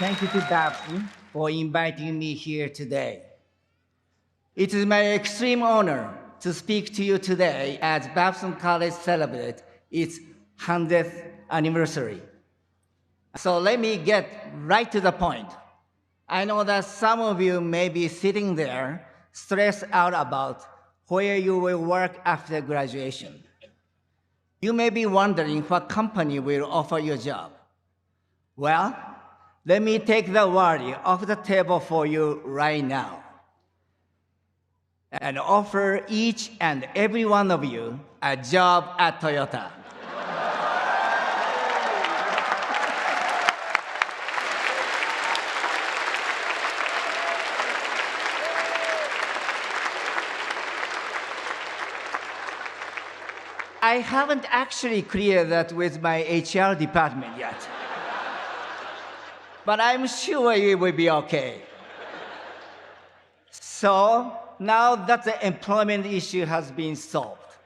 thank you to Babson for inviting me here today. It is my extreme honor to speak to you today as Babson College celebrates its 100th anniversary. So let me get right to the point. I know that some of you may be sitting there stressed out about where you will work after graduation. You may be wondering what company will offer you a job. Well, let me take the worry off the table for you right now and offer each and every one of you a job at Toyota. I haven't actually cleared that with my HR department yet. But I'm sure it will be okay. So now that the employment issue has been solved,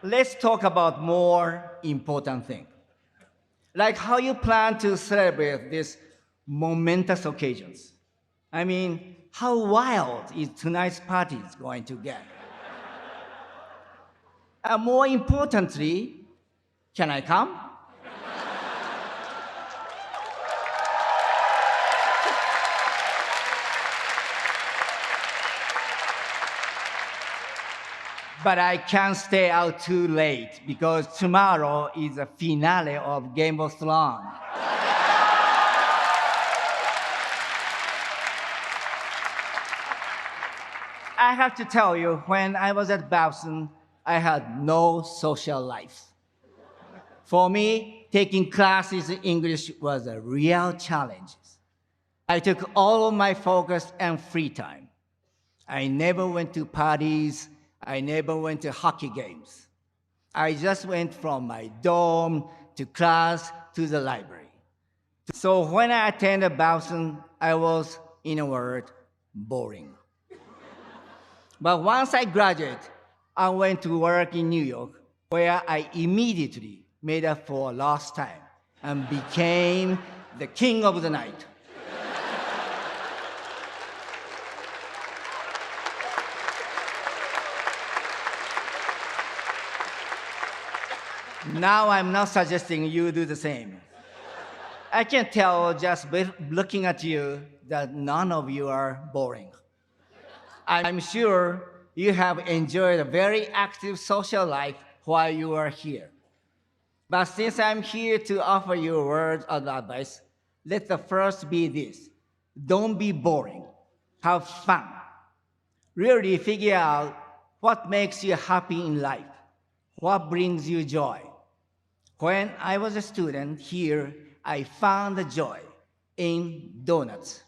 let's talk about more important things, like how you plan to celebrate these momentous occasions. I mean, how wild is tonight's party going to get? And more importantly, can I come? But I can't stay out too late because tomorrow is the finale of Game of Thrones. I have to tell you, when I was at Babson, I had no social life. For me, taking classes in English was a real challenge. I took all of my focus and free time. I never went to parties. I never went to hockey games. I just went from my dorm to class to the library. So when I attended Babson, I was, in a word, boring. But once I graduated, I went to work in New York, where I immediately made up for lost time and became the king of the night. Now I'm not suggesting you do the same. I can tell just looking at you that none of you are boring. I'm sure you have enjoyed a very active social life while you are here. But since I'm here to offer you a word of advice, let the first be this: don't be boring. Have fun. Really figure out what makes you happy in life, what brings you joy. When I was a student here, I found the joy in donuts.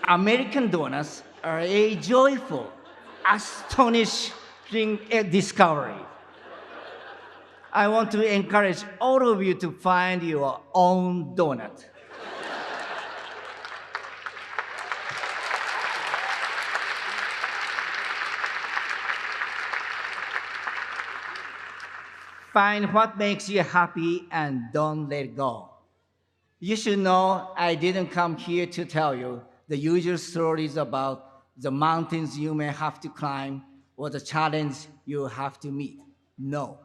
American donuts are a joyful, astonishing discovery. I want to encourage all of you to find your own donut. Find what makes you happy and don't let it go. You should know I didn't come here to tell you the usual stories about the mountains you may have to climb or the challenge you have to meet. No,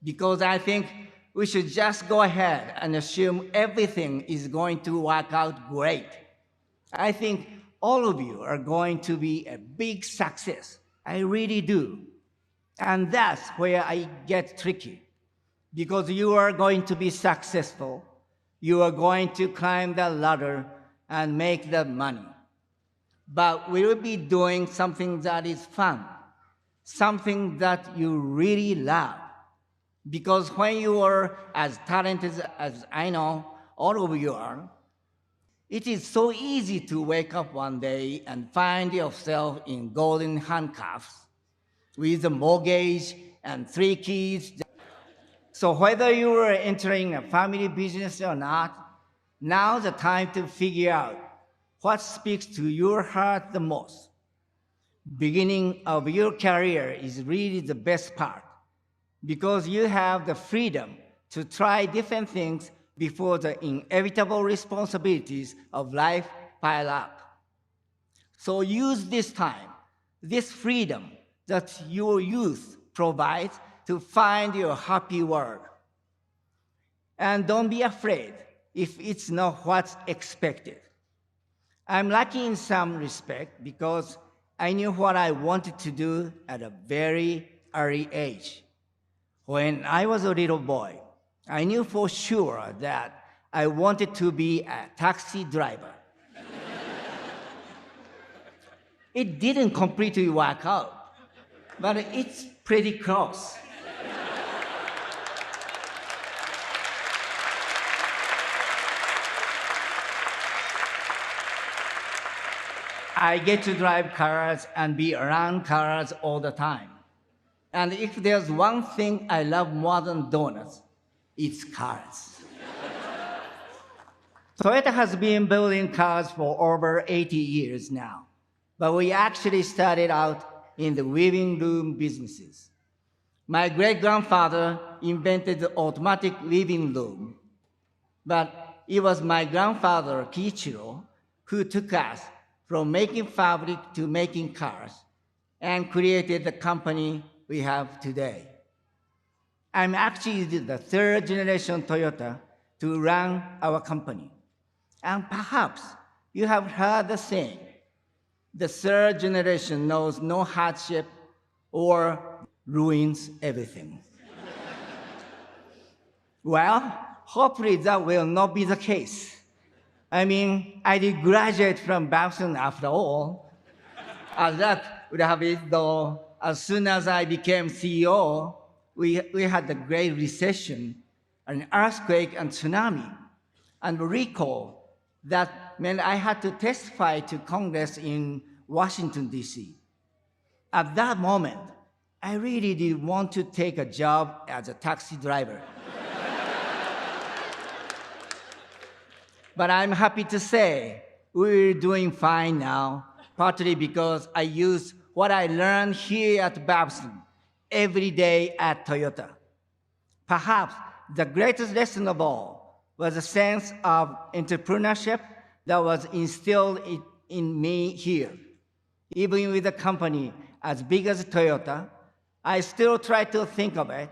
because I think we should just go ahead and assume everything is going to work out great. I think all of you are going to be a big success. I really do. And that's where I get tricky, because you are going to be successful. You are going to climb the ladder and make the money. But we will be doing something that is fun, something that you really love. Because when you are as talented as I know all of you are, it is so easy to wake up one day and find yourself in golden handcuffs with a mortgage and 3 kids. So whether you are entering a family business or not, now's the time to figure out what speaks to your heart the most. Beginning of your career is really the best part, because you have the freedom to try different things before the inevitable responsibilities of life pile up. So use this time, this freedom that your youth provides to find your happy work. And don't be afraid if it's not what's expected. I'm lucky in some respect because I knew what I wanted to do at a very early age. When I was a little boy, I knew for sure that I wanted to be a taxi driver. It didn't completely work out, but it's pretty close. I get to drive cars and be around cars all the time. And if there's one thing I love more than donuts, it's cars. Toyota has been building cars for over 80 years now, but we actually started out in the weaving loom businesses. My great-grandfather invented the automatic weaving loom, but it was my grandfather, Kiichiro, who took us from making fabric to making cars and created the company we have today. I'm actually the third generation Toyota to run our company. And perhaps you have heard the saying, the third generation knows no hardship or ruins everything. Well, hopefully that will not be the case. I mean, I did graduate from Babson after all. As that would have it, though, as soon as I became CEO, we had the Great Recession, an earthquake and tsunami. And recall, that meant I had to testify to Congress in Washington, D.C. At that moment, I really did want to take a job as a taxi driver. But I'm happy to say we're doing fine now, partly because I use what I learned here at Babson every day at Toyota. Perhaps the greatest lesson of all was a sense of entrepreneurship that was instilled in me here. Even with a company as big as Toyota, I still try to think of it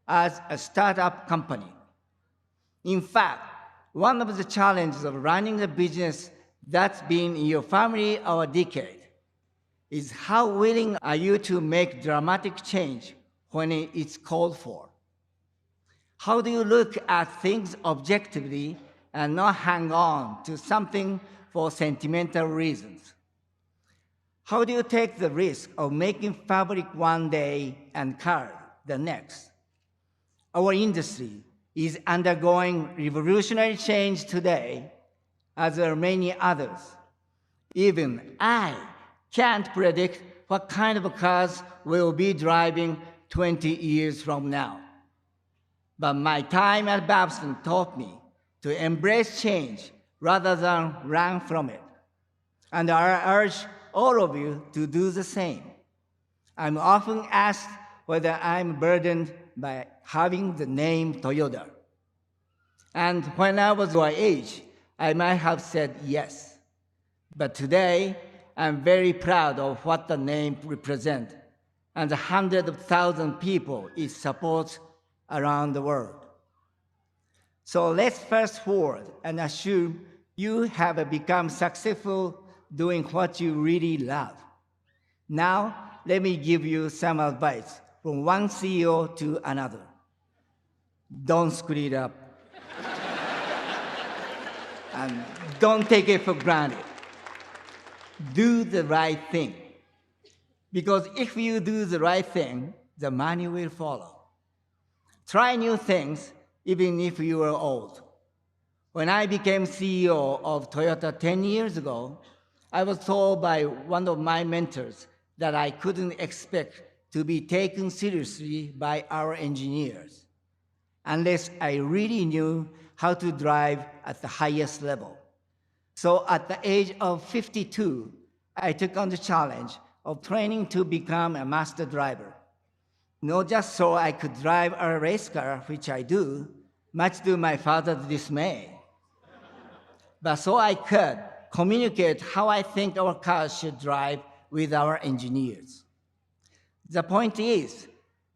as a startup company. In fact, one of the challenges of running a business that's been in your family or a decade is how willing are you to make dramatic change when it's called for? How do you look at things objectively and not hang on to something for sentimental reasons? How do you take the risk of making fabric one day and car the next? Our industry is undergoing revolutionary change today, as are many others. Even I can't predict what kind of cars we'll be driving 20 years from now. But my time at Babson taught me to embrace change rather than run from it. And I urge all of you to do the same. I'm often asked whether I'm burdened by having the name Toyota. And when I was your age, I might have said yes. But today, I'm very proud of what the name represents and the hundreds of thousands of people it supports around the world. So let's fast forward and assume you have become successful doing what you really love. Now, let me give you some advice from one CEO to another. Don't screw it up. And don't take it for granted. Do the right thing. Because if you do the right thing, the money will follow. Try new things, even if you are old. When I became CEO of Toyota 10 years ago, I was told by one of my mentors that I couldn't expect to be taken seriously by our engineers unless I really knew how to drive at the highest level. So at the age of 52, I took on the challenge of training to become a master driver. Not just so I could drive a race car, which I do, much to my father's dismay. But so I could communicate how I think our cars should drive with our engineers. The point is,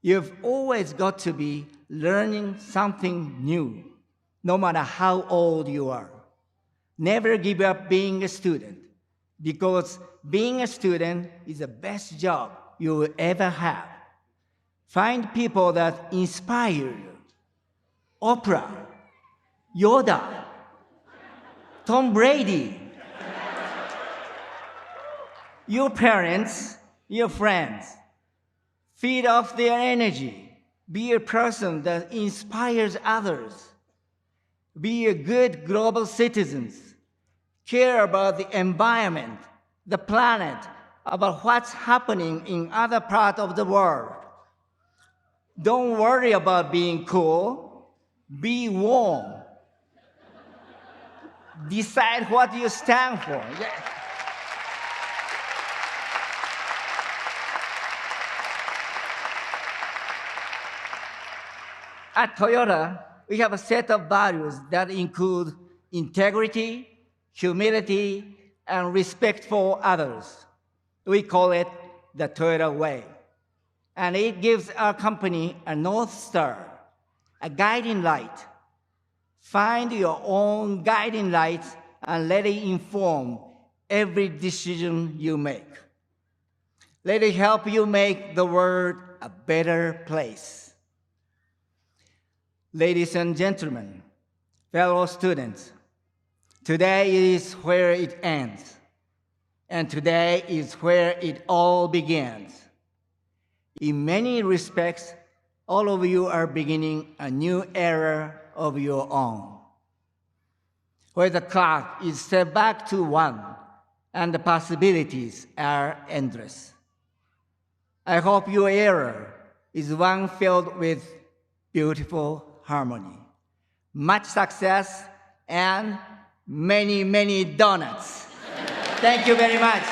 you've always got to be learning something new, no matter how old you are. Never give up being a student, because being a student is the best job you will ever have. Find people that inspire you. Oprah, Yoda, Tom Brady, your parents, your friends. Feed off their energy. Be a person that inspires others. Be a good global citizen. Care about the environment, the planet, about what's happening in other parts of the world. Don't worry about being cool. Be warm. Decide what you stand for. Yeah. At Toyota, we have a set of values that include integrity, humility, and respect for others. We call it the Toyota Way. And it gives our company a North Star, a guiding light. Find your own guiding light and let it inform every decision you make. Let it help you make the world a better place. Ladies and gentlemen, fellow students, today is where it ends, and today is where it all begins. In many respects, all of you are beginning a new era of your own, where the clock is set back to 1 and the possibilities are endless. I hope your era is one filled with beautiful harmony, much success, and many, many donuts. Thank you very much.